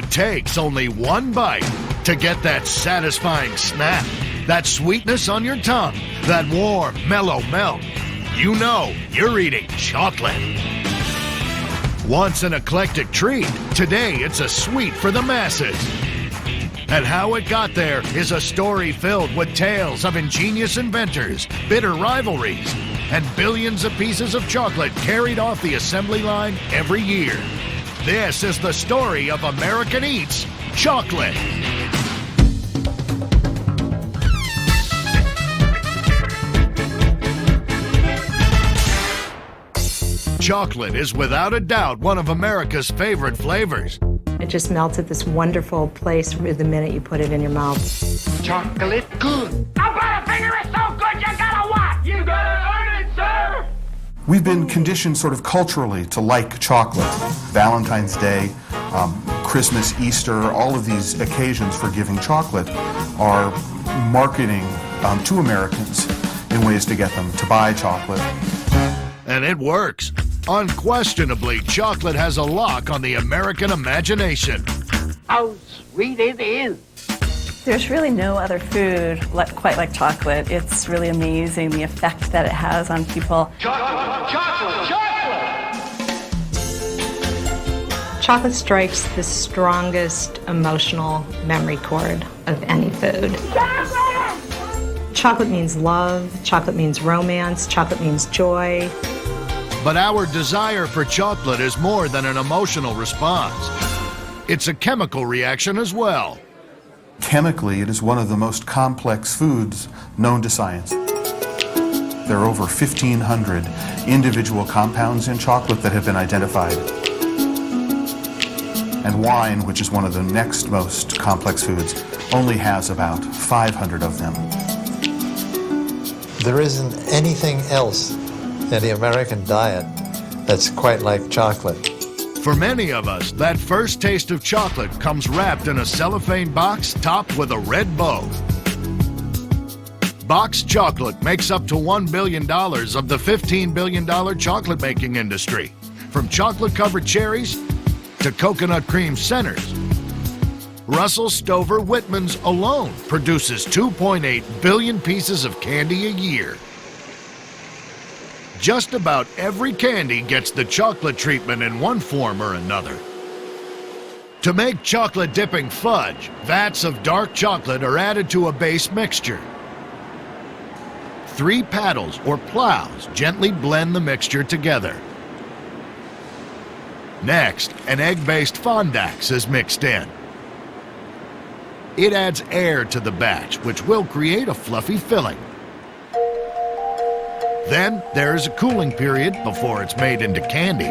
It takes only one bite to get that satisfying snap, that sweetness on your tongue, that warm, mellow melt. You know you're eating chocolate. Once an eclectic treat, today it's a sweet for the masses. And how it got there is a story filled with tales of ingenious inventors, bitter rivalries, and billions of pieces of chocolate carried off the assembly line every year. This is the story of American Eats Chocolate. Chocolate is without a doubt one of America's favorite flavors. It just melts at this wonderful place the minute you put it in your mouth. Chocolate good. A Butterfinger is so good you gotta what? You gotta earn it, sir! We've been conditioned sort of culturally to like chocolate. Valentine's Day, Christmas, Easter, all of these occasions for giving chocolate are marketing to Americans in ways to get them to buy chocolate. And it works. Unquestionably, chocolate has a lock on the American imagination. How sweet it is. There's really no other food quite like chocolate. It's really amazing the effect that it has on people. Chocolate, chocolate, chocolate! Chocolate strikes the strongest emotional memory chord of any food. Chocolate means love, chocolate means romance, chocolate means joy. But our desire for chocolate is more than an emotional response. It's a chemical reaction as well. Chemically, it is one of the most complex foods known to science. There are over 1,500 individual compounds in chocolate that have been identified. And wine, which is one of the next most complex foods, only has about 500 of them. There isn't anything else in the American diet that's quite like chocolate. For many of us, that first taste of chocolate comes wrapped in a cellophane box topped with a red bow. Boxed chocolate makes up to $1 billion of the $15 billion chocolate making industry, from chocolate-covered cherries to coconut cream centers. Russell Stover Whitman's alone produces 2.8 billion pieces of candy a year. Just about every candy gets the chocolate treatment in one form or another. To make chocolate dipping fudge, vats of dark chocolate are added to a base mixture. 3 paddles or plows gently blend the mixture together. Next, an egg-based fondax is mixed in. It adds air to the batch, which will create a fluffy filling. Then there is a cooling period before it's made into candy.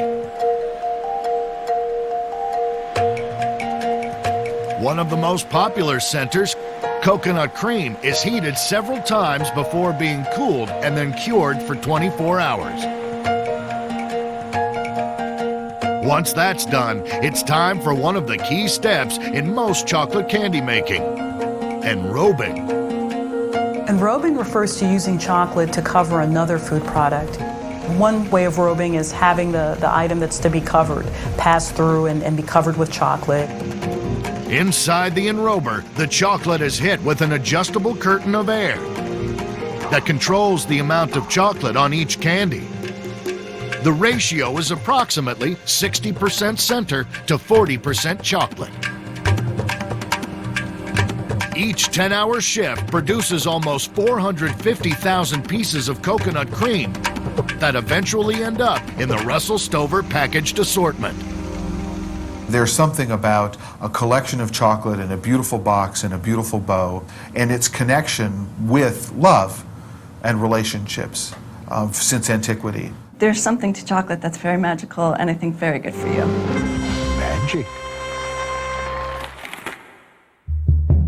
One of the most popular centers, coconut cream, is heated several times before being cooled and then cured for 24 hours. Once that's done, it's time for one of the key steps in most chocolate candy making: enrobing. Enrobing refers to using chocolate to cover another food product. One way of enrobing is having the item that's to be covered pass through and be covered with chocolate. Inside the enrober, the chocolate is hit with an adjustable curtain of air that controls the amount of chocolate on each candy. The ratio is approximately 60% center to 40% chocolate. Each 10-hour shift produces almost 450,000 pieces of coconut cream that eventually end up in the Russell Stover packaged assortment. There's something about a collection of chocolate in a beautiful box and a beautiful bow, and its connection with love and relationships since antiquity. There's something to chocolate that's very magical and I think very good for you. Magic.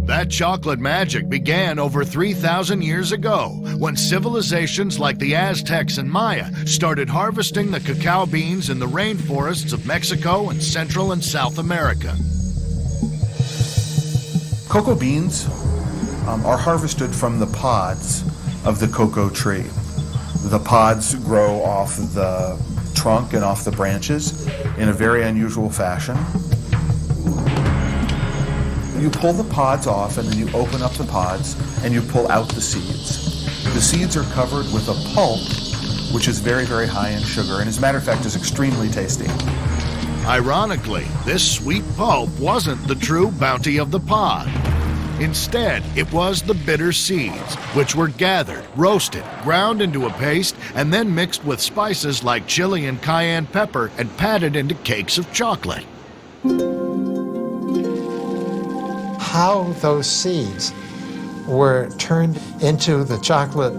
That chocolate magic began over 3,000 years ago when civilizations like the Aztecs and Maya started harvesting the cacao beans in the rainforests of Mexico and Central and South America. Cocoa beans are harvested from the pods of the cocoa tree. The pods grow off the trunk and off the branches in a very unusual fashion. You pull the pods off, and then you open up the pods, and you pull out the seeds. The seeds are covered with a pulp, which is very, very high in sugar, and as a matter of fact is extremely tasty. Ironically, this sweet pulp wasn't the true bounty of the pod. Instead, it was the bitter seeds, which were gathered, roasted, ground into a paste, and then mixed with spices like chili and cayenne pepper and patted into cakes of chocolate. How those seeds were turned into the chocolate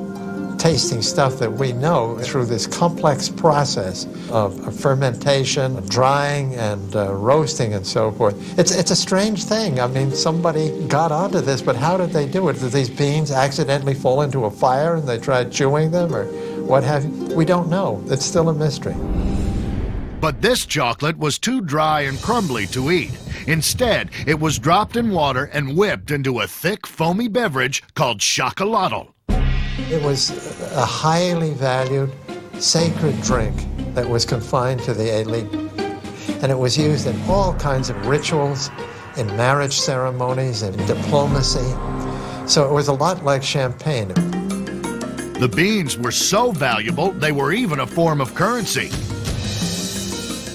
tasting stuff that we know through this complex process of fermentation, drying, and roasting, and so forth. It's a strange thing. I mean, somebody got onto this, but how did they do it? Did these beans accidentally fall into a fire and they tried chewing them, or what have you? We don't know. It's still a mystery. But this chocolate was too dry and crumbly to eat. Instead, it was dropped in water and whipped into a thick, foamy beverage called chocolatl. It was a highly valued, sacred drink that was confined to the elite. And it was used in all kinds of rituals, in marriage ceremonies, and diplomacy. So it was a lot like champagne. The beans were so valuable, they were even a form of currency.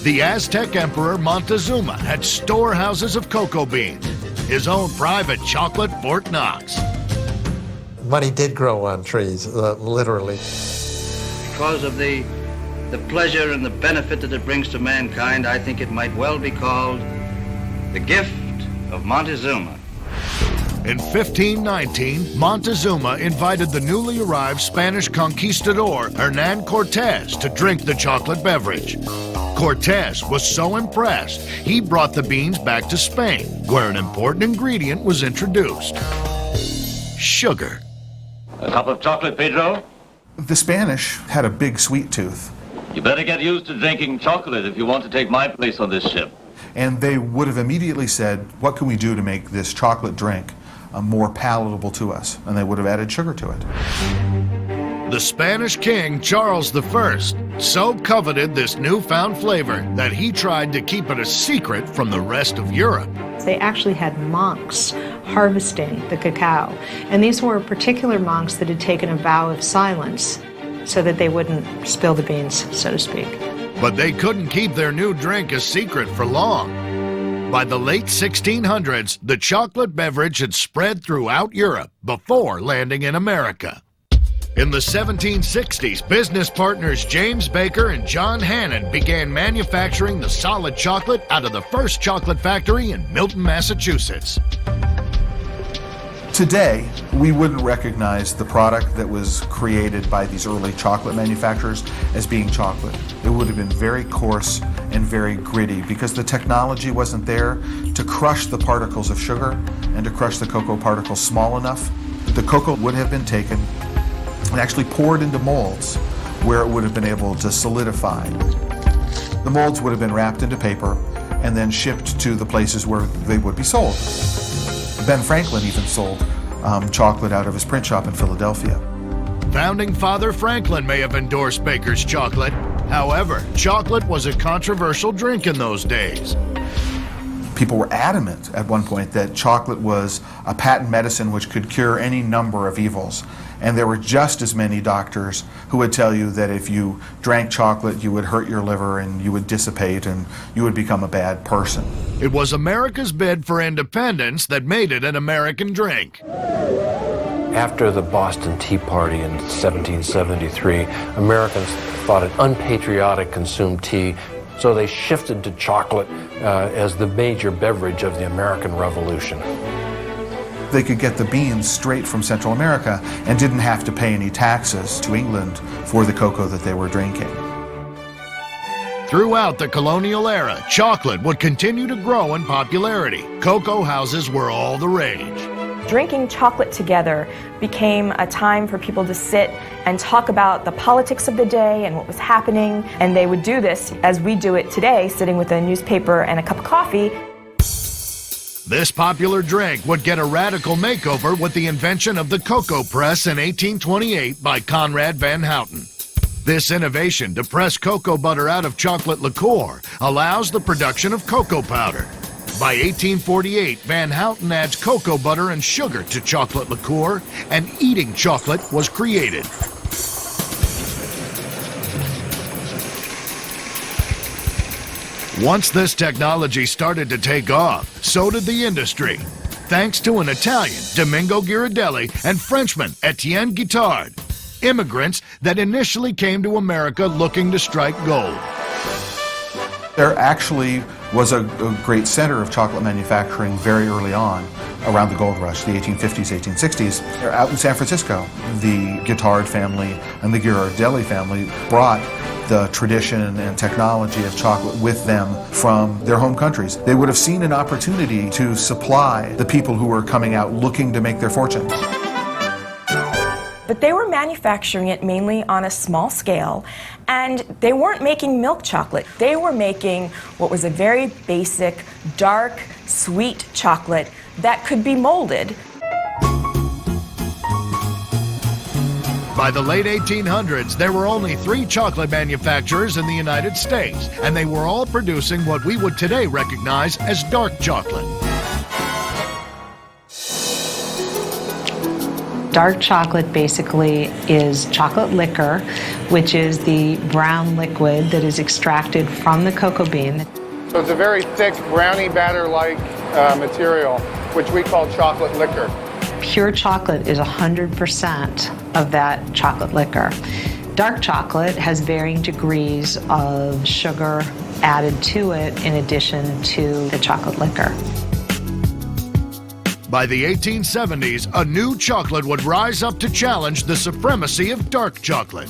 The Aztec Emperor Montezuma had storehouses of cocoa beans, his own private chocolate Fort Knox. Money did grow on trees, literally. Because of the pleasure and the benefit that it brings to mankind, I think it might well be called the gift of Montezuma. In 1519, Montezuma invited the newly arrived Spanish conquistador Hernan Cortez to drink the chocolate beverage. Cortez was so impressed, he brought the beans back to Spain, where an important ingredient was introduced: sugar. A cup of chocolate, Pedro? The Spanish had a big sweet tooth. You better get used to drinking chocolate if you want to take my place on this ship. And they would have immediately said, what can we do to make this chocolate drink more palatable to us? And they would have added sugar to it. The Spanish king, Charles I, so coveted this newfound flavor that he tried to keep it a secret from the rest of Europe. They actually had monks harvesting the cacao, and these were particular monks that had taken a vow of silence so that they wouldn't spill the beans, so to speak. But they couldn't keep their new drink a secret for long. By the late 1600s, the chocolate beverage had spread throughout Europe before landing in America. In the 1760s, business partners James Baker and John Hannon began manufacturing the solid chocolate out of the first chocolate factory in Milton, Massachusetts. Today, we wouldn't recognize the product that was created by these early chocolate manufacturers as being chocolate. It would have been very coarse and very gritty because the technology wasn't there to crush the particles of sugar and to crush the cocoa particles small enough. The cocoa would have been taken and actually poured into molds where it would have been able to solidify. The molds would have been wrapped into paper and then shipped to the places where they would be sold. Ben Franklin even sold chocolate out of his print shop in Philadelphia. Founding Father Franklin may have endorsed Baker's chocolate. However, chocolate was a controversial drink in those days. People were adamant at one point that chocolate was a patent medicine which could cure any number of evils. And there were just as many doctors who would tell you that if you drank chocolate, you would hurt your liver and you would dissipate and you would become a bad person. It was America's bid for independence that made it an American drink. After the Boston Tea Party in 1773, Americans thought it unpatriotic to consume tea, so they shifted to chocolate as the major beverage of the American Revolution. They could get the beans straight from Central America and didn't have to pay any taxes to England for the cocoa that they were drinking. Throughout the colonial era, chocolate would continue to grow in popularity. Cocoa houses were all the rage. Drinking chocolate together became a time for people to sit and talk about the politics of the day and what was happening. And they would do this as we do it today, sitting with a newspaper and a cup of coffee. This popular drink would get a radical makeover with the invention of the cocoa press in 1828 by Conrad van Houten. This innovation to press cocoa butter out of chocolate liqueur allows the production of cocoa powder. By 1848, Van Houten adds cocoa butter and sugar to chocolate liqueur, and eating chocolate was created. Once this technology started to take off, so did the industry, thanks to an Italian, Domingo Ghirardelli, and Frenchman, Etienne Guittard, immigrants that initially came to America looking to strike gold. There actually was a great center of chocolate manufacturing very early on, around the gold rush, the 1850s, 1860s. They're out in San Francisco. The Guittard family and the Ghirardelli family brought the tradition and technology of chocolate with them from their home countries. They would have seen an opportunity to supply the people who were coming out looking to make their fortunes. But they were manufacturing it mainly on a small scale, and they weren't making milk chocolate. They were making what was a very basic, dark, sweet chocolate that could be molded. By the late 1800s, there were only 3 chocolate manufacturers in the United States, and they were all producing what we would today recognize as dark chocolate. Dark chocolate basically is chocolate liquor, which is the brown liquid that is extracted from the cocoa bean. So it's a very thick brownie batter-like material, which we call chocolate liquor. Pure chocolate is 100% of that chocolate liquor. Dark chocolate has varying degrees of sugar added to it in addition to the chocolate liquor. By the 1870s, a new chocolate would rise up to challenge the supremacy of dark chocolate.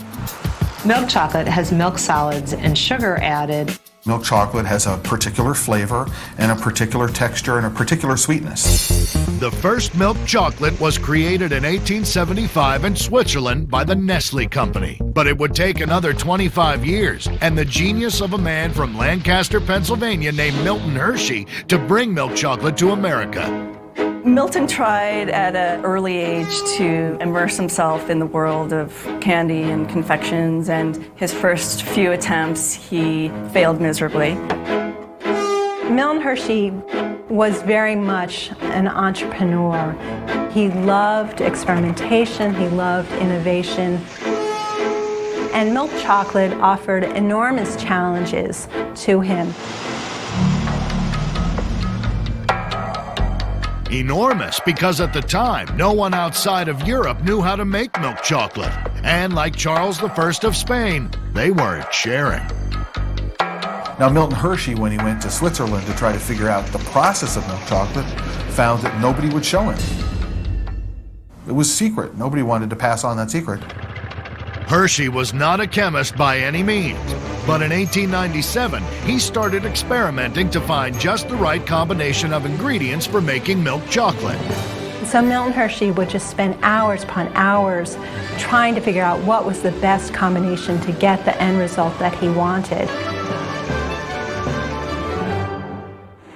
Milk chocolate has milk solids and sugar added. Milk chocolate has a particular flavor and a particular texture and a particular sweetness. The first milk chocolate was created in 1875 in Switzerland by the Nestle Company. But it would take another 25 years and the genius of a man from Lancaster, Pennsylvania named Milton Hershey to bring milk chocolate to America. Milton tried at an early age to immerse himself in the world of candy and confections, and his first few attempts, he failed miserably. Milton Hershey was very much an entrepreneur. He loved experimentation, he loved innovation, and milk chocolate offered enormous challenges to him. Enormous, because at the time, no one outside of Europe knew how to make milk chocolate. And like Charles I of Spain, they weren't sharing. Now, Milton Hershey, when he went to Switzerland to try to figure out the process of milk chocolate, found that nobody would show him. It was secret. Nobody wanted to pass on that secret. Hershey was not a chemist by any means, but in 1897, he started experimenting to find just the right combination of ingredients for making milk chocolate. So Milton Hershey would just spend hours upon hours trying to figure out what was the best combination to get the end result that he wanted.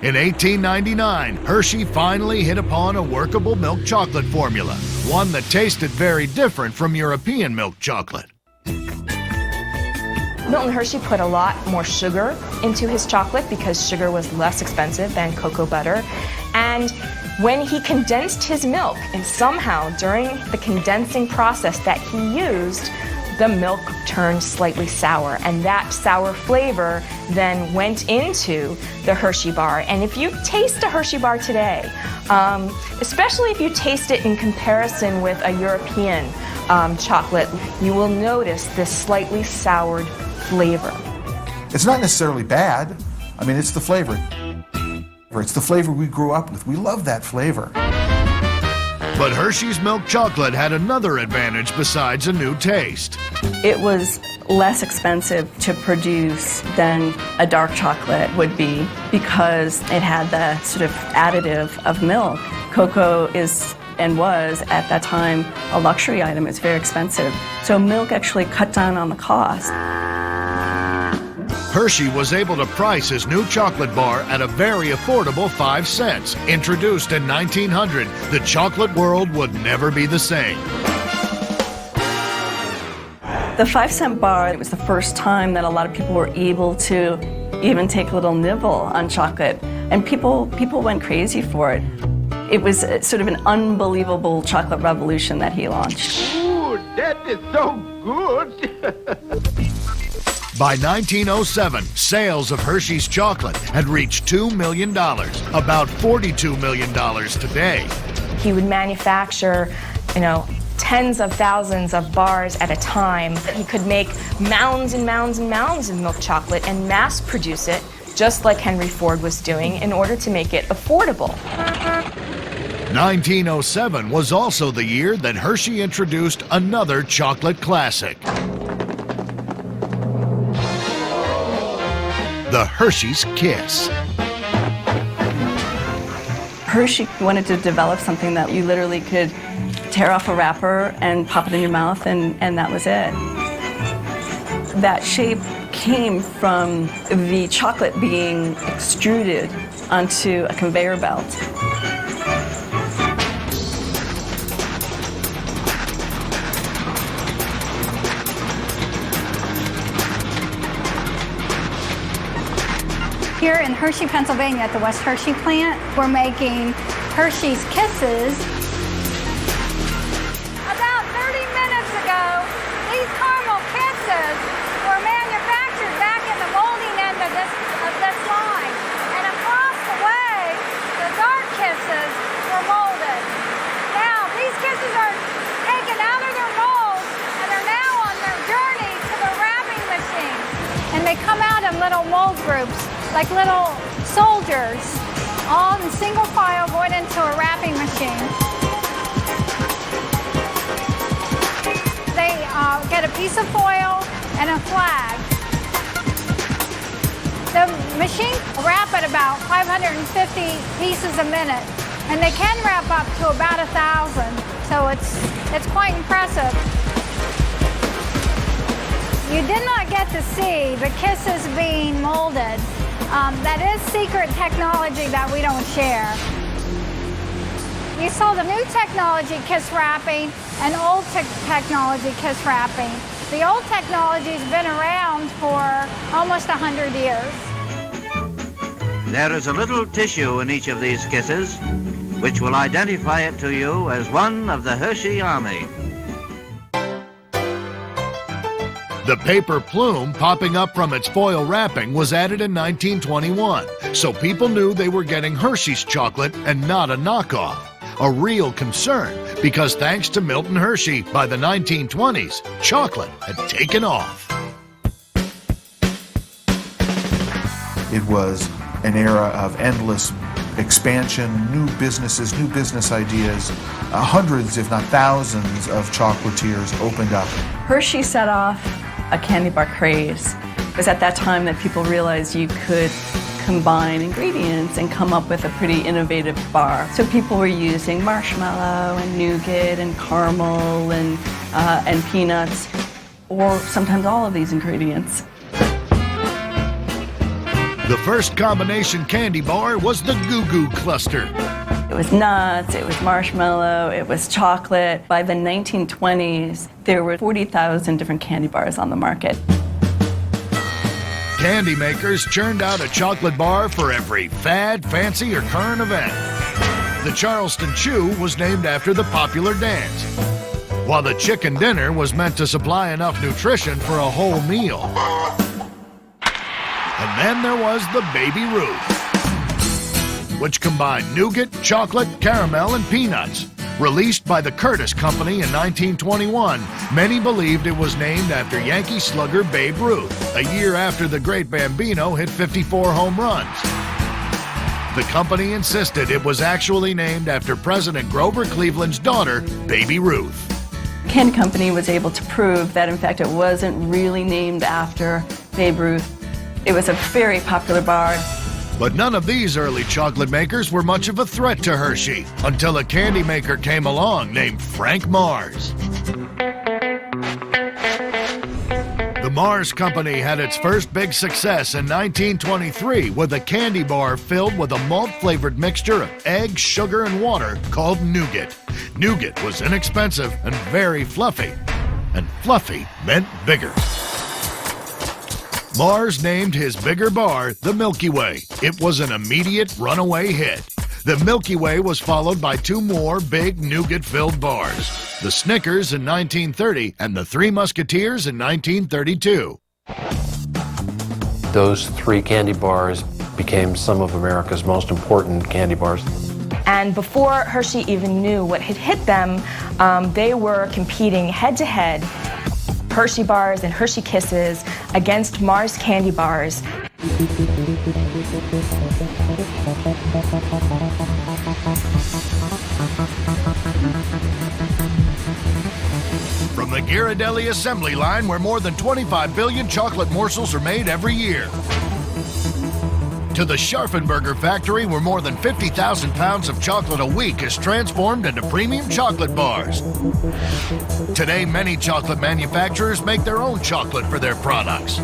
In 1899, Hershey finally hit upon a workable milk chocolate formula, one that tasted very different from European milk chocolate. Milton Hershey put a lot more sugar into his chocolate because sugar was less expensive than cocoa butter. And when he condensed his milk, and somehow during the condensing process that he used, the milk turned slightly sour, and that sour flavor then went into the Hershey bar. And if you taste a Hershey bar today, especially if you taste it in comparison with a European chocolate, you will notice this slightly soured flavor. It's not necessarily bad. I mean, it's the flavor. It's the flavor we grew up with. We love that flavor. But Hershey's milk chocolate had another advantage besides a new taste. It was less expensive to produce than a dark chocolate would be because it had the sort of additive of milk. Cocoa is and was at that time a luxury item. It's very expensive. So milk actually cut down on the cost. Hershey was able to price his new chocolate bar at a very affordable 5 cents. Introduced in 1900, the chocolate world would never be the same. The 5-cent bar, it was the first time that a lot of people were able to even take a little nibble on chocolate. And people went crazy for it. It was sort of an unbelievable chocolate revolution that he launched. Ooh, that is so good. By 1907, sales of Hershey's chocolate had reached $2 million, about $42 million today. He would manufacture, tens of thousands of bars at a time. He could make mounds and mounds and mounds of milk chocolate and mass produce it, just like Henry Ford was doing, in order to make it affordable. 1907 was also the year that Hershey introduced another chocolate classic. The Hershey's Kiss. Hershey wanted to develop something that you literally could tear off a wrapper and pop it in your mouth, and that was it. That shape came from the chocolate being extruded onto a conveyor belt. Here in Hershey, Pennsylvania, at the West Hershey plant, we're making Hershey's Kisses. About 30 minutes ago, these caramel kisses were manufactured back in the molding end of this line. And across the way, the dark kisses were molded. Now, these kisses are taken out of their molds and are now on their journey to the wrapping machine. And they come out in little mold groups, like little soldiers, all in single file going into a wrapping machine. They get a piece of foil and a flag. The machine wrap at about 550 pieces a minute, and they can wrap up to about 1,000, so it's quite impressive. You did not get to see the kisses being molded. That is secret technology that we don't share. You saw the new technology kiss wrapping and old technology kiss wrapping. The old technology's been around for almost 100 years. There is a little tissue in each of these kisses, which will identify it to you as one of the Hershey Army. The paper plume popping up from its foil wrapping was added in 1921, so people knew they were getting Hershey's chocolate and not a knockoff. A real concern, because thanks to Milton Hershey, by the 1920s, chocolate had taken off. It was an era of endless expansion, new businesses, new business ideas. Hundreds, if not thousands, of chocolatiers opened up. Hershey set off a candy bar craze. It was at that time that people realized you could combine ingredients and come up with a pretty innovative bar. So people were using marshmallow and nougat and caramel and peanuts, or sometimes all of these ingredients. The first combination candy bar was the Goo Goo Cluster. It was nuts, it was marshmallow, it was chocolate. By the 1920s, there were 40,000 different candy bars on the market. Candy makers churned out a chocolate bar for every fad, fancy, or current event. The Charleston Chew was named after the popular dance, while the Chicken Dinner was meant to supply enough nutrition for a whole meal. And then there was the Baby Ruth, which combined nougat, chocolate, caramel, and peanuts. Released by the Curtis Company in 1921, many believed it was named after Yankee slugger Babe Ruth, a year after the great Bambino hit 54 home runs. The company insisted it was actually named after President Grover Cleveland's daughter, Baby Ruth. Candy Company was able to prove that, in fact, it wasn't really named after Babe Ruth. It was a very popular bar. But none of these early chocolate makers were much of a threat to Hershey until a candy maker came along named Frank Mars. The Mars Company had its first big success in 1923 with a candy bar filled with a malt-flavored mixture of egg, sugar, and water called nougat. Nougat was inexpensive and very fluffy, and fluffy meant bigger. Mars named his bigger bar the Milky Way. It was an immediate runaway hit. The Milky Way was followed by two more big nougat-filled bars, the Snickers in 1930 and the Three Musketeers in 1932. Those three candy bars became some of America's most important candy bars. And before Hershey even knew what had hit them, they were competing head-to-head, Hershey bars and Hershey Kisses against Mars candy bars. From the Ghirardelli assembly line, where more than 25 billion chocolate morsels are made every year, to the Scharfenberger factory, where more than 50,000 pounds of chocolate a week is transformed into premium chocolate bars. Today, many chocolate manufacturers make their own chocolate for their products.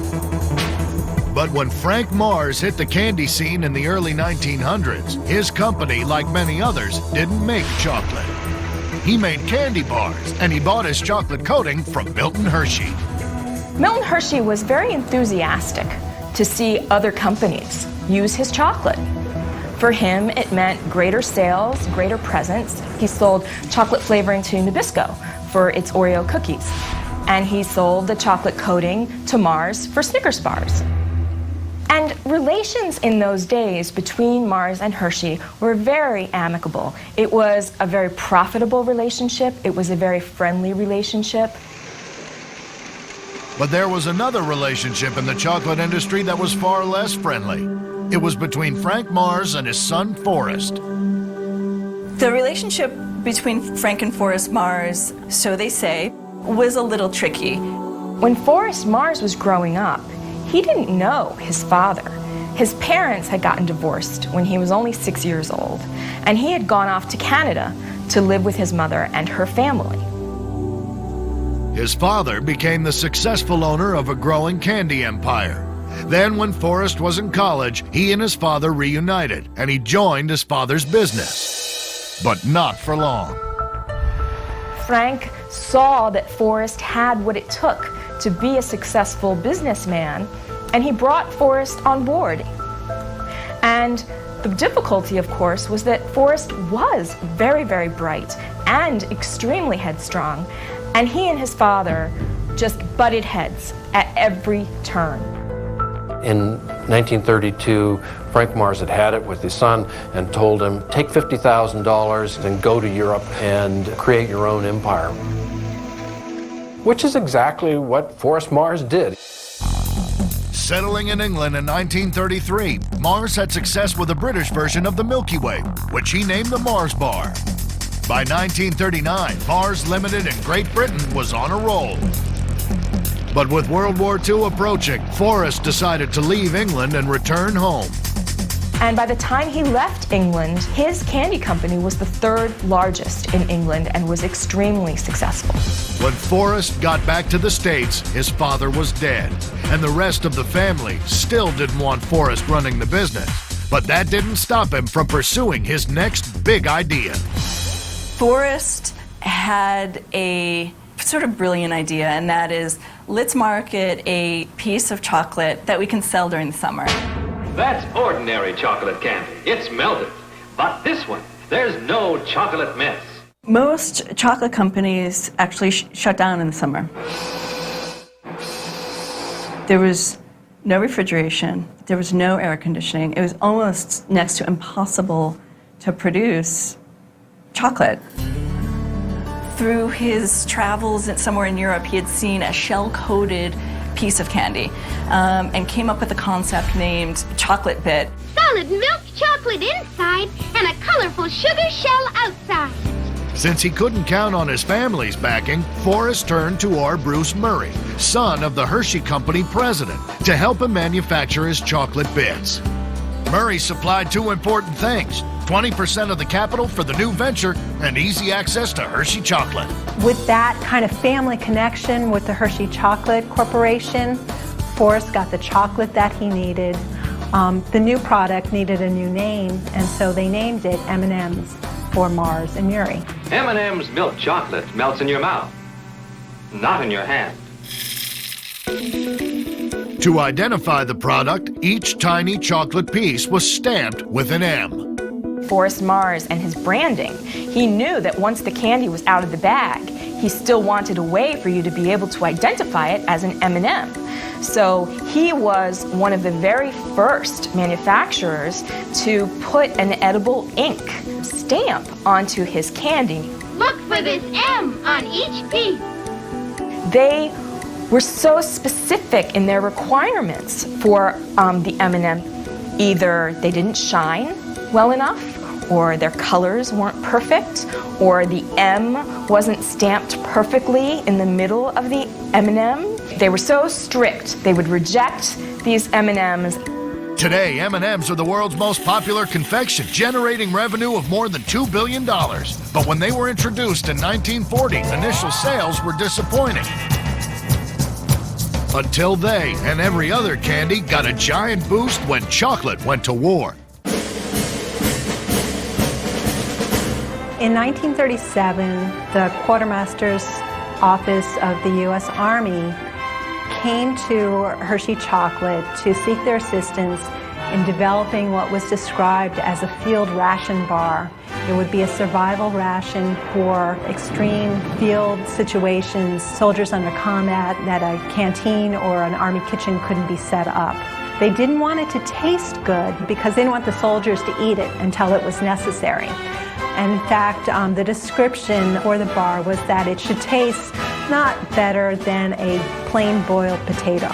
But when Frank Mars hit the candy scene in the early 1900s, his company, like many others, didn't make chocolate. He made candy bars, and he bought his chocolate coating from Milton Hershey. Milton Hershey was very enthusiastic to see other companies use his chocolate. For him, it meant greater sales, greater presence. He sold chocolate flavoring to Nabisco for its Oreo cookies. And he sold the chocolate coating to Mars for Snickers bars. And relations in those days between Mars and Hershey were very amicable. It was a very profitable relationship. It was a very friendly relationship. But there was another relationship in the chocolate industry that was far less friendly. It was between Frank Mars and his son, Forrest. The relationship between Frank and Forrest Mars, so they say, was a little tricky. When Forrest Mars was growing up, he didn't know his father. His parents had gotten divorced when he was only 6 years old, and he had gone off to Canada to live with his mother and her family. His father became the successful owner of a growing candy empire. Then, when Forrest was in college, he and his father reunited, and he joined his father's business. But not for long. Frank saw that Forrest had what it took to be a successful businessman, and he brought Forrest on board. And the difficulty, of course, was that Forrest was very, very bright and extremely headstrong, and he and his father just butted heads at every turn. In 1932, Frank Mars had it with his son and told him, take $50,000 and go to Europe and create your own empire. Which is exactly what Forrest Mars did. Settling in England in 1933, Mars had success with a British version of the Milky Way, which he named the Mars Bar. By 1939, Mars Limited in Great Britain was on a roll. But with World War II approaching, Forrest decided to leave England and return home. And by the time he left England, his candy company was the third largest in England and was extremely successful. When Forrest got back to the States, his father was dead, and the rest of the family still didn't want Forrest running the business. But that didn't stop him from pursuing his next big idea. Forrest had a sort of brilliant idea, and that is, let's market a piece of chocolate that we can sell during the summer. That's ordinary chocolate candy. It's melted. But this one, there's no chocolate mess. Most chocolate companies actually shut down in the summer. There was no refrigeration. There was no air conditioning. It was almost next to impossible to produce chocolate. Through his travels somewhere in Europe, he had seen a shell-coated piece of candy and came up with a concept named chocolate bit. Solid milk chocolate inside and a colorful sugar shell outside. Since he couldn't count on his family's backing, Forrest turned to R. Bruce Murray, son of the Hershey Company president, to help him manufacture his chocolate bits. Murray supplied two important things: 20% of the capital for the new venture and easy access to Hershey chocolate. With that kind of family connection with the Hershey Chocolate Corporation, Forrest got the chocolate that he needed. The new product needed a new name, and so they named it M&M's for Mars and Murray. M&M's milk chocolate melts in your mouth, not in your hand. To identify the product, each tiny chocolate piece was stamped with an M. Forrest Mars and his branding, he knew that once the candy was out of the bag, he still wanted a way for you to be able to identify it as an M&M. So he was one of the very first manufacturers to put an edible ink stamp onto his candy. Look for this M on each piece. They were so specific in their requirements for the M&M. Either they didn't shine well enough, or their colors weren't perfect, or the M wasn't stamped perfectly in the middle of the M&M. They were so strict, they would reject these M&Ms. Today, M&Ms are the world's most popular confection, generating revenue of more than $2 billion. But when they were introduced in 1940, initial sales were disappointing. Until they and every other candy got a giant boost when chocolate went to war. In 1937, the Quartermaster's Office of the U.S. Army came to Hershey Chocolate to seek their assistance in developing what was described as a field ration bar. It would be a survival ration for extreme field situations, soldiers under combat, that a canteen or an army kitchen couldn't be set up. They didn't want it to taste good because they didn't want the soldiers to eat it until it was necessary. And in fact, the description for the bar was that it should taste not better than a plain boiled potato.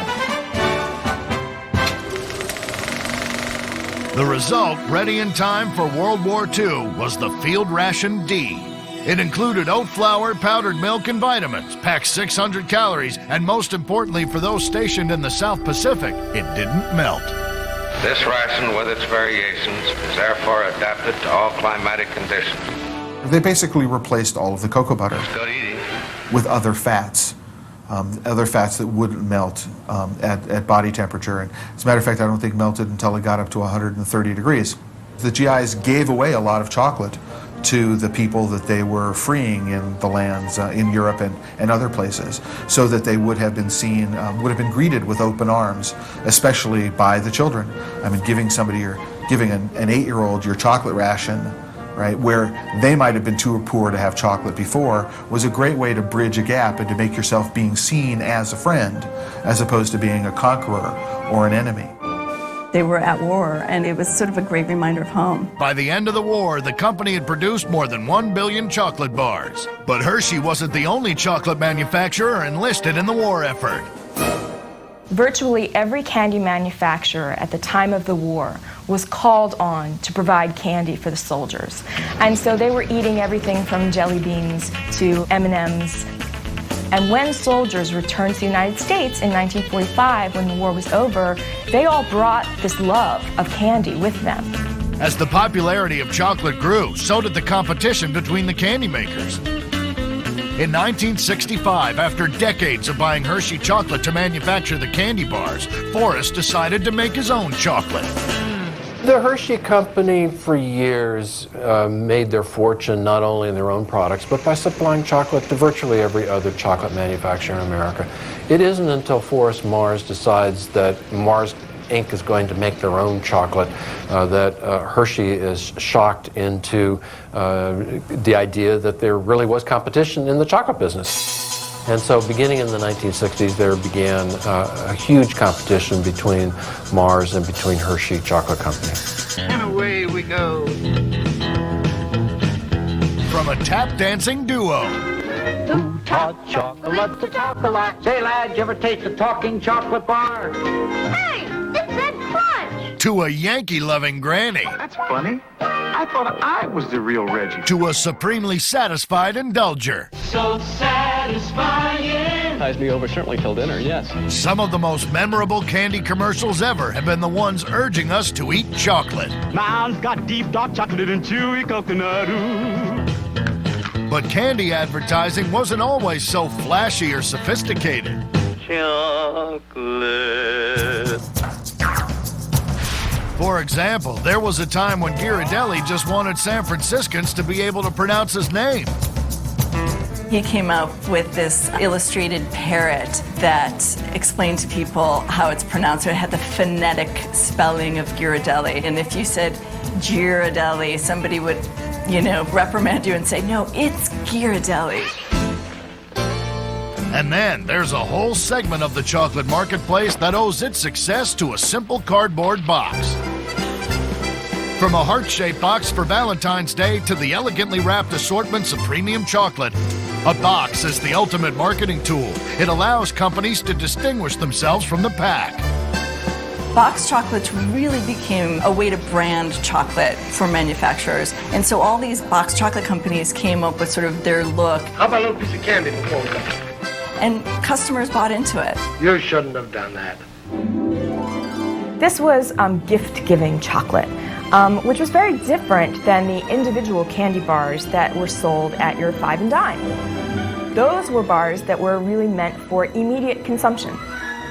The result, ready in time for World War II, was the Field Ration D. It included oat flour, powdered milk, and vitamins, packed 600 calories, and most importantly for those stationed in the South Pacific, it didn't melt. This ration, with its variations, is therefore adapted to all climatic conditions. They basically replaced all of the cocoa butter Good eating. with other fats that wouldn't melt at body temperature. And as a matter of fact, I don't think melted until it got up to 130 degrees. The GIs gave away a lot of chocolate to the people that they were freeing in the lands in Europe and other places, so that they would have been seen, would have been greeted with open arms, especially by the children. I mean, giving an 8-year-old your chocolate ration, right, where they might have been too poor to have chocolate before, was a great way to bridge a gap and to make yourself being seen as a friend, as opposed to being a conqueror or an enemy. They were at war, and it was sort of a great reminder of home. By the end of the war, the company had produced more than 1 billion chocolate bars. But Hershey wasn't the only chocolate manufacturer enlisted in the war effort. Virtually every candy manufacturer at the time of the war was called on to provide candy for the soldiers. And so they were eating everything from jelly beans to M&Ms. And when soldiers returned to the United States in 1945, when the war was over, they all brought this love of candy with them. As the popularity of chocolate grew, so did the competition between the candy makers. In 1965, after decades of buying Hershey chocolate to manufacture the candy bars, Forrest decided to make his own chocolate. The Hershey Company for years made their fortune not only in their own products, but by supplying chocolate to virtually every other chocolate manufacturer in America. It isn't until Forrest Mars decides that Mars Inc. is going to make their own chocolate that Hershey is shocked into the idea that there really was competition in the chocolate business. And so beginning in the 1960s, there began a huge competition between Mars and between Hershey Chocolate Company. And away we go. From a tap dancing duo. Who taught chocolate to talk a lot? Say, lad, you ever taste a talking chocolate bar? Hey, it's Ed Crunch. To a Yankee-loving granny. That's funny. I thought I was the real Reggie. To a supremely satisfied indulger. So satisfying. Ties me over certainly till dinner, yes. Some of the most memorable candy commercials ever have been the ones urging us to eat chocolate. Mine's got deep dark chocolate and chewy coconut. Ooh. But candy advertising wasn't always so flashy or sophisticated. Chocolate. For example, there was a time when Ghirardelli just wanted San Franciscans to be able to pronounce his name. He came up with this illustrated parrot that explained to people how it's pronounced. It had the phonetic spelling of Ghirardelli. And if you said Ghirardelli, somebody would, reprimand you and say, no, it's Ghirardelli. And then there's a whole segment of the chocolate marketplace that owes its success to a simple cardboard box. From a heart-shaped box for Valentine's Day to the elegantly wrapped assortments of premium chocolate, a box is the ultimate marketing tool. It allows companies to distinguish themselves from the pack. Box chocolates really became a way to brand chocolate for manufacturers. And so all these box chocolate companies came up with sort of their look. How about a little piece of candy before we go? And customers bought into it. You shouldn't have done that. This was gift-giving chocolate, which was very different than the individual candy bars that were sold at your five and dime. Those were bars that were really meant for immediate consumption.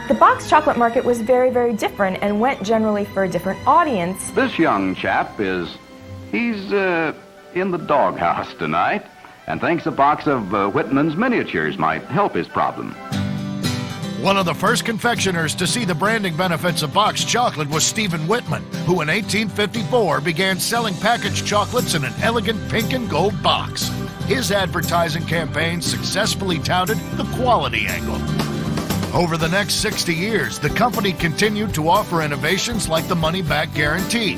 The box chocolate market was very, very different and went generally for a different audience. This young chap he's in the doghouse tonight and thinks a box of Whitman's miniatures might help his problem. One of the first confectioners to see the branding benefits of boxed chocolate was Stephen Whitman, who in 1854 began selling packaged chocolates in an elegant pink and gold box. His advertising campaign successfully touted the quality angle. Over the next 60 years, the company continued to offer innovations like the money-back guarantee.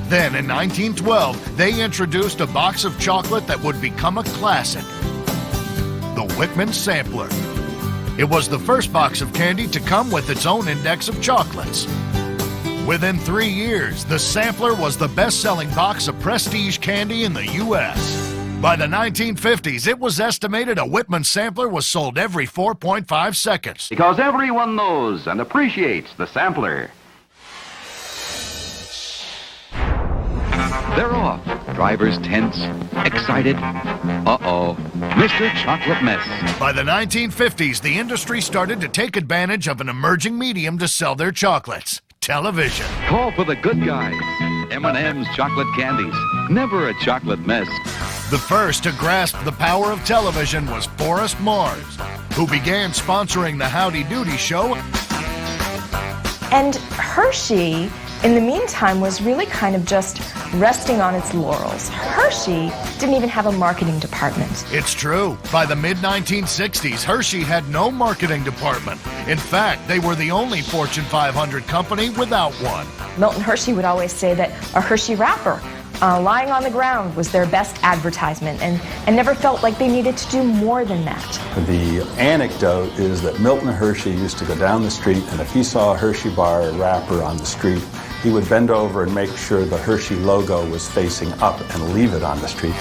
Then, in 1912, they introduced a box of chocolate that would become a classic, the Whitman Sampler. It was the first box of candy to come with its own index of chocolates. Within 3 years, the Sampler was the best-selling box of prestige candy in the U.S. By the 1950s, it was estimated a Whitman Sampler was sold every 4.5 seconds. Because everyone knows and appreciates the Sampler. They're off. Drivers tense, excited. Uh-oh, Mr. Chocolate Mess. By the 1950s, the industry started to take advantage of an emerging medium to sell their chocolates: television. Call for the good guys. M&M's chocolate candies. Never a chocolate mess. The first to grasp the power of television was Forrest Mars, who began sponsoring the Howdy Doody show. And Hershey, in the meantime, was really kind of just resting on its laurels. Hershey didn't even have a marketing department. It's true. By the mid-1960s, Hershey had no marketing department. In fact, they were the only Fortune 500 company without one. Milton Hershey would always say that a Hershey wrapper lying on the ground was their best advertisement, and never felt like they needed to do more than that. The anecdote is that Milton Hershey used to go down the street, and if he saw a Hershey bar wrapper on the street, he would bend over and make sure the Hershey logo was facing up and leave it on the street.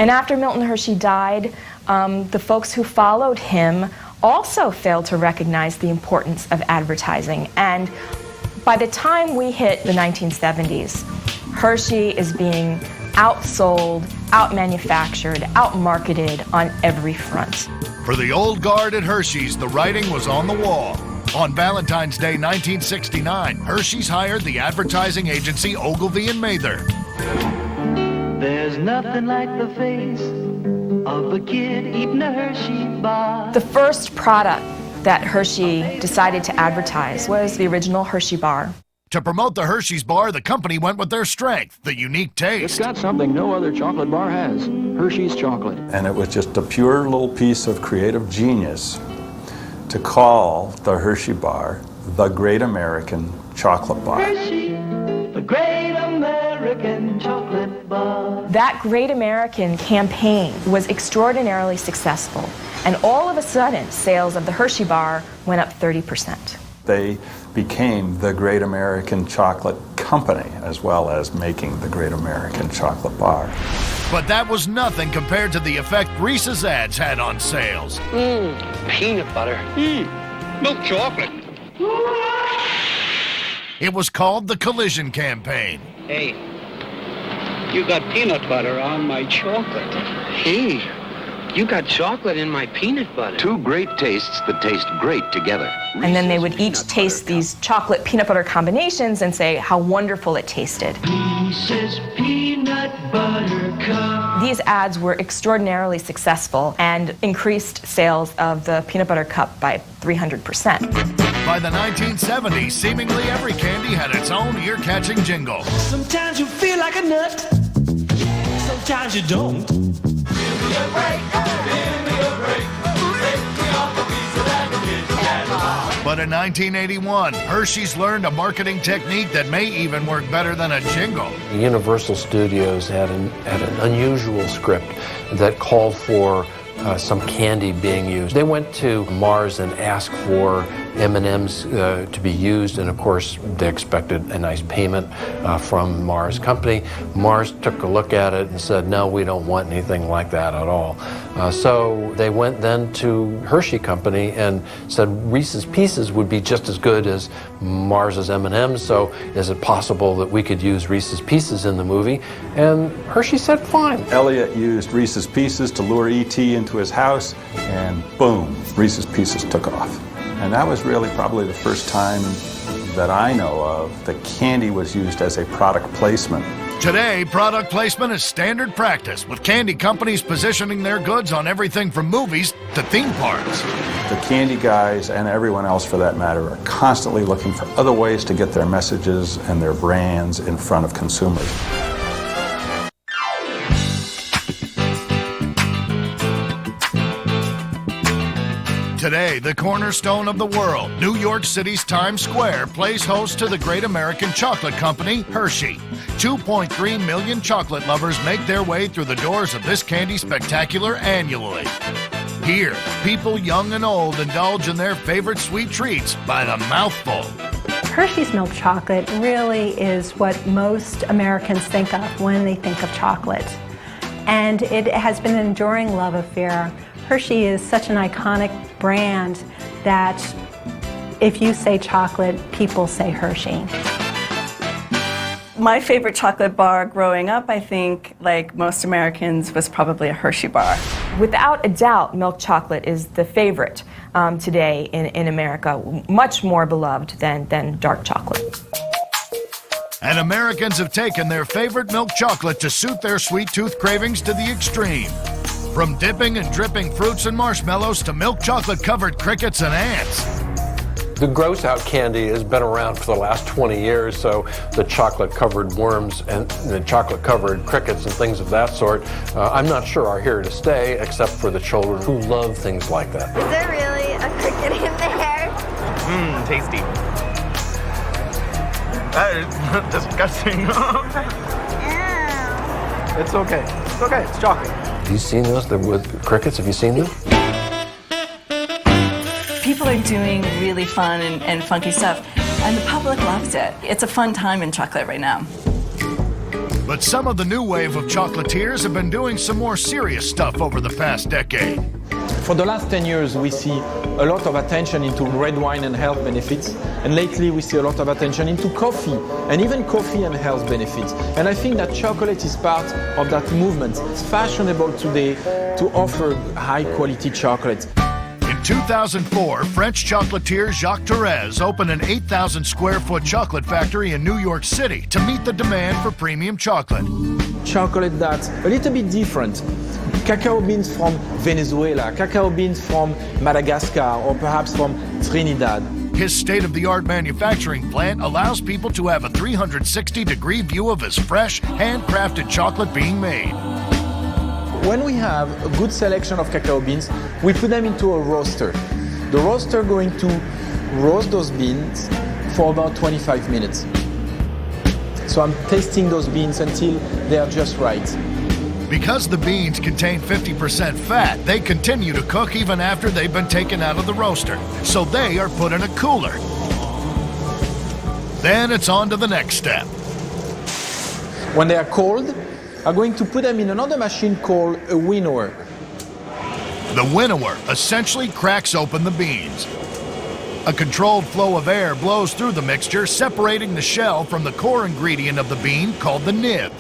And after Milton Hershey died, the folks who followed him also failed to recognize the importance of advertising. And by the time we hit the 1970s, Hershey is being outsold, outmanufactured, outmarketed on every front. For the old guard at Hershey's, the writing was on the wall. On Valentine's Day 1969, Hershey's hired the advertising agency Ogilvy & Mather. There's nothing like the face of a kid eating a Hershey bar. The first product that Hershey decided to advertise was the original Hershey bar. To promote the Hershey's bar, the company went with their strength, the unique taste. It's got something no other chocolate bar has, Hershey's chocolate. And it was just a pure little piece of creative genius to call the Hershey bar the Great American Chocolate Bar. Hershey, the Great American Chocolate Bar. That Great American campaign was extraordinarily successful, and all of a sudden, sales of the Hershey bar went up 30%. They became the Great American Chocolate Company, as well as making the Great American Chocolate Bar. But that was nothing compared to the effect Reese's ads had on sales. Peanut butter. Milk chocolate. It was called the Collision Campaign. Hey, you got peanut butter on my chocolate. Hey, you got chocolate in my peanut butter. Two great tastes that taste great together. And then they would each taste these chocolate peanut butter combinations and say how wonderful it tasted. Reese's Peanut Butter Cup. These ads were extraordinarily successful and increased sales of the peanut butter cup by 300%. By the 1970s, seemingly every candy had its own ear-catching jingle. Sometimes you feel like a nut, sometimes you don't. Give me a break, give me a break. Take me off a piece of that Kit Kat bar. But in 1981, Hershey's learned a marketing technique that may even work better than a jingle. Universal Studios had an unusual script that called for some candy being used. They went to Mars and asked for M&Ms to be used, and of course they expected a nice payment from Mars Company. Mars took a look at it and said, no, we don't want anything like that at all. So they went then to Hershey Company and said Reese's Pieces would be just as good as Mars's M&Ms, so is it possible that we could use Reese's Pieces in the movie? And Hershey said fine. Elliot used Reese's Pieces to lure E.T. into his house, and boom, Reese's Pieces took off. And that was really probably the first time that I know of that candy was used as a product placement. Today, product placement is standard practice, with candy companies positioning their goods on everything from movies to theme parks. The candy guys, and everyone else for that matter, are constantly looking for other ways to get their messages and their brands in front of consumers. Today, the cornerstone of the world, New York City's Times Square plays host to the great American chocolate company, Hershey. 2.3 million chocolate lovers make their way through the doors of this candy spectacular annually. Here, people young and old indulge in their favorite sweet treats by the mouthful. Hershey's milk chocolate really is what most Americans think of when they think of chocolate. And it has been an enduring love affair. Hershey is such an iconic brand that if you say chocolate, people say Hershey. My favorite chocolate bar growing up, I think, like most Americans, was probably a Hershey bar. Without a doubt, milk chocolate is the favorite today in America, much more beloved than dark chocolate. And Americans have taken their favorite milk chocolate to suit their sweet tooth cravings to the extreme. From dipping and dripping fruits and marshmallows to milk chocolate covered crickets and ants. The gross out candy has been around for the last 20 years, so the chocolate covered worms and the chocolate covered crickets and things of that sort, I'm not sure are here to stay, except for the children who love things like that. Is there really a cricket in there? Mmm, tasty. That is disgusting. It's okay. It's okay. It's chocolate. Have you seen those with crickets? Have you seen them? People are doing really fun and funky stuff, and the public loves it. It's a fun time in chocolate right now. But some of the new wave of chocolatiers have been doing some more serious stuff over the past decade. For the last 10 years, we see a lot of attention into red wine and health benefits. And lately, we see a lot of attention into coffee, and even coffee and health benefits. And I think that chocolate is part of that movement. It's fashionable today to offer high-quality chocolate. In 2004, French chocolatier Jacques Thérèse opened an 8,000 square foot chocolate factory in New York City to meet the demand for premium chocolate. Chocolate that's a little bit different. Cacao beans from Venezuela, cacao beans from Madagascar, or perhaps from Trinidad. His state-of-the-art manufacturing plant allows people to have a 360-degree view of his fresh, handcrafted chocolate being made. When we have a good selection of cacao beans, we put them into a roaster. The roaster going to roast those beans for about 25 minutes. So I'm tasting those beans until they are just right. Because the beans contain 50% fat, they continue to cook even after they've been taken out of the roaster. So they are put in a cooler. Then it's on to the next step. When they are cold, I'm going to put them in another machine called a winnower. The winnower essentially cracks open the beans. A controlled flow of air blows through the mixture, separating the shell from the core ingredient of the bean called the nib.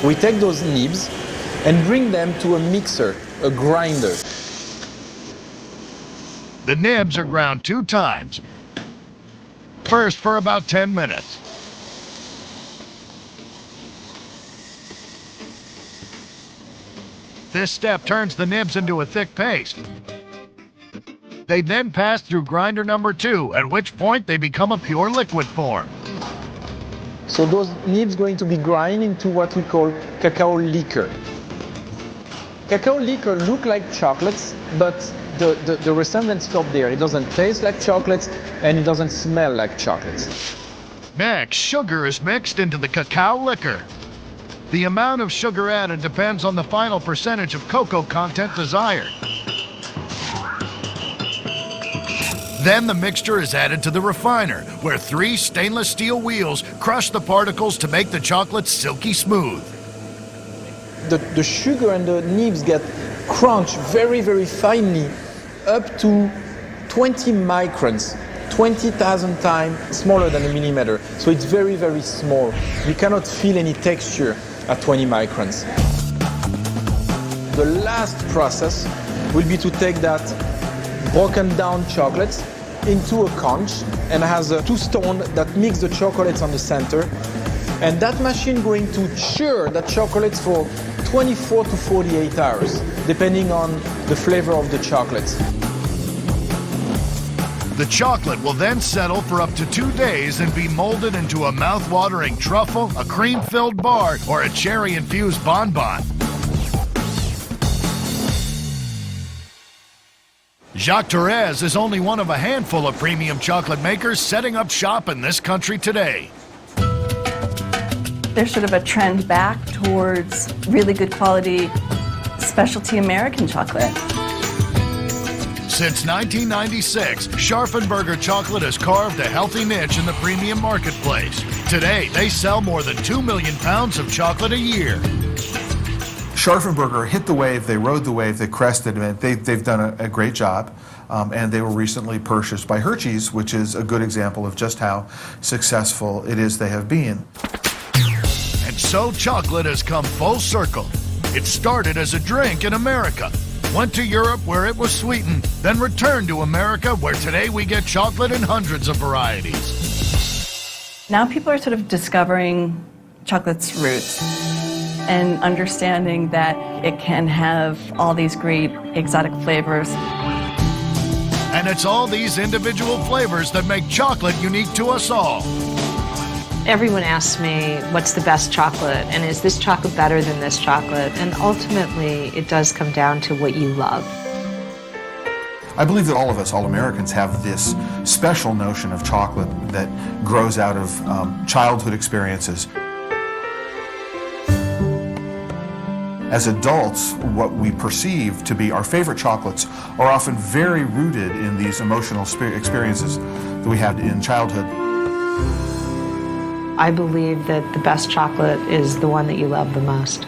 We take those nibs and bring them to a mixer, a grinder. The nibs are ground 2 times. First for about 10 minutes. This step turns the nibs into a thick paste. They then pass through grinder number 2, at which point they become a pure liquid form. So those nibs going to be grind into what we call cacao liquor. Cacao liquor look like chocolates, but the resemblance stops there. It doesn't taste like chocolates, and it doesn't smell like chocolates. Next, sugar is mixed into the cacao liquor. The amount of sugar added depends on the final percentage of cocoa content desired. Then the mixture is added to the refiner, where 3 stainless steel wheels crush the particles to make the chocolate silky smooth. The sugar and the nibs get crunched very, very finely, up to 20 microns, 20,000 times smaller than a millimeter. So it's very, very small. You cannot feel any texture at 20 microns. The last process will be to take that broken down chocolates into a conch and has 2 stones that mix the chocolates on the center. And that machine going to cure that chocolates for 24 to 48 hours, depending on the flavor of the chocolates. The chocolate will then settle for up to 2 days and be molded into a mouth-watering truffle, a cream-filled bar, or a cherry-infused bonbon. Jacques Torres is only one of a handful of premium chocolate makers setting up shop in this country today. There's sort of a trend back towards really good quality specialty American chocolate. Since 1996, Scharfenberger chocolate has carved a healthy niche in the premium marketplace. Today, they sell more than 2 million pounds of chocolate a year. Scharfenberger hit the wave, they rode the wave, they crested it. They've done a great job, and they were recently purchased by Hershey's, which is a good example of just how successful it is they have been. And so chocolate has come full circle. It started as a drink in America, went to Europe where it was sweetened, then returned to America where today we get chocolate in hundreds of varieties. Now people are sort of discovering chocolate's roots and understanding that it can have all these great exotic flavors. And it's all these individual flavors that make chocolate unique to us all. Everyone asks me, what's the best chocolate? And is this chocolate better than this chocolate? And ultimately, it does come down to what you love. I believe that all of us, all Americans, have this special notion of chocolate that grows out of childhood experiences. As adults, what we perceive to be our favorite chocolates are often very rooted in these emotional experiences that we had in childhood. I believe that the best chocolate is the one that you love the most.